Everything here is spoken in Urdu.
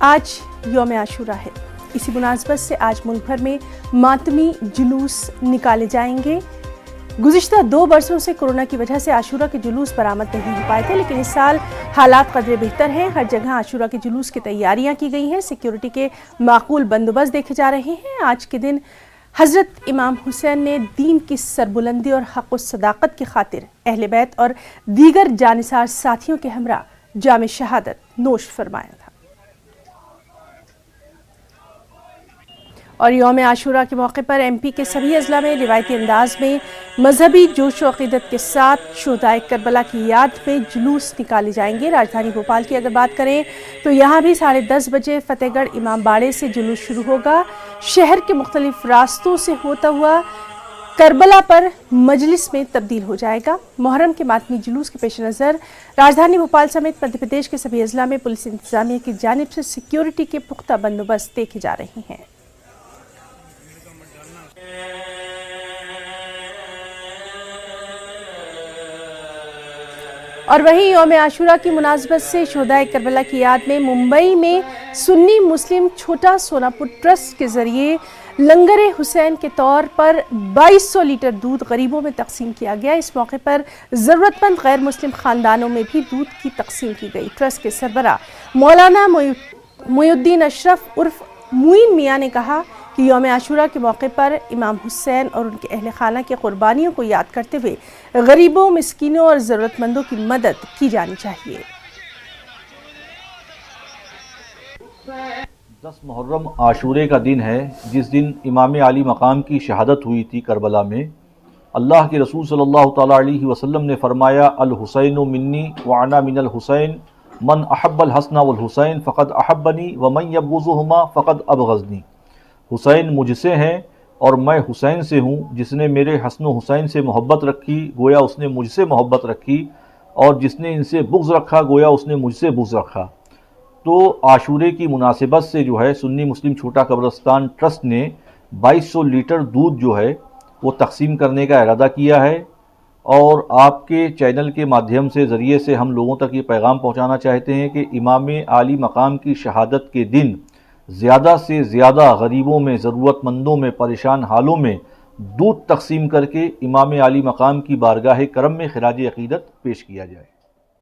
آج یوم عاشورہ ہے۔ اسی مناسبت سے آج ملک بھر میں ماتمی جلوس نکالے جائیں گے۔ گزشتہ 2 برسوں سے کورونا کی وجہ سے عاشورہ کے جلوس برآمد نہیں ہو پائے تھے، لیکن اس سال حالات قدرے بہتر ہیں۔ ہر جگہ عاشورہ کے جلوس کی تیاریاں کی گئی ہیں، سیکیورٹی کے معقول بندوبست دیکھے جا رہے ہیں۔ آج کے دن حضرت امام حسین نے دین کی سربلندی اور حق و صداقت کی خاطر اہل بیت اور دیگر جانثار ساتھیوں کے ہمراہ جام شہادت نوش فرمایا تھا۔ اور یوم عاشورہ کے موقع پر ایم پی کے سبھی اضلاع میں روایتی انداز میں مذہبی جوش و عقیدت کے ساتھ شہدائے کربلا کی یاد میں جلوس نکالے جائیں گے۔ راجدھانی بھوپال کی اگر بات کریں تو یہاں بھی 10:30 بجے فتح گڑھ امام باڑے سے جلوس شروع ہوگا۔ شہر کے مختلف راستوں سے ہوتا ہوا کربلا پر مجلس میں تبدیل ہو جائے گا۔ محرم کے ماتمی جلوس کے پیش نظر راجدھانی بھوپال سمیت مدھیہ پردیش کے سبھی اضلاع میں پولیس انتظامیہ کی جانب سے سیکیورٹی کے پختہ بندوبست دیکھے جا رہے ہیں۔ اور وہیں یوم عاشورہ کی مناسبت سے شہدائے کربلا کی یاد میں ممبئی میں سنی مسلم چھوٹا سوناپور ٹرسٹ کے ذریعے لنگر حسین کے طور پر 2200 لیٹر دودھ غریبوں میں تقسیم کیا گیا۔ اس موقع پر ضرورت مند غیر مسلم خاندانوں میں بھی دودھ کی تقسیم کی گئی۔ ٹرسٹ کے سربراہ مولانا محی الدین اشرف عرف معین میاں نے کہا کہ یوم عاشورہ کے موقع پر امام حسین اور ان کے اہل خانہ کی قربانیوں کو یاد کرتے ہوئے غریبوں، مسکینوں اور ضرورت مندوں کی مدد کی جانی چاہیے۔ 10 محرم عاشورے کا دن ہے، جس دن امام عالی مقام کی شہادت ہوئی تھی کربلا میں۔ اللہ کے رسول صلی اللہ تعالیٰ علیہ وسلم نے فرمایا، الحسین منی وانا من الحسین، من احب الحسن والحسین فقد احبنی ومن یبغضہما فقد ابغضنی۔ حسین مجھ سے ہیں اور میں حسین سے ہوں، جس نے میرے حسن و حسین سے محبت رکھی گویا اس نے مجھ سے محبت رکھی، اور جس نے ان سے بغض رکھا گویا اس نے مجھ سے بغض رکھا۔ تو عاشورے کی مناسبت سے جو ہے سنی مسلم چھوٹا قبرستان ٹرسٹ نے 2200 لیٹر دودھ جو ہے وہ تقسیم کرنے کا ارادہ کیا ہے، اور آپ کے چینل کے مادھیم سے ذریعے سے ہم لوگوں تک یہ پیغام پہنچانا چاہتے ہیں کہ امام عالی مقام کی شہادت کے دن زیادہ سے زیادہ غریبوں میں، ضرورت مندوں میں، پریشان حالوں میں دودھ تقسیم کر کے امام عالی مقام کی بارگاہ کرم میں خراج عقیدت پیش کیا جائے۔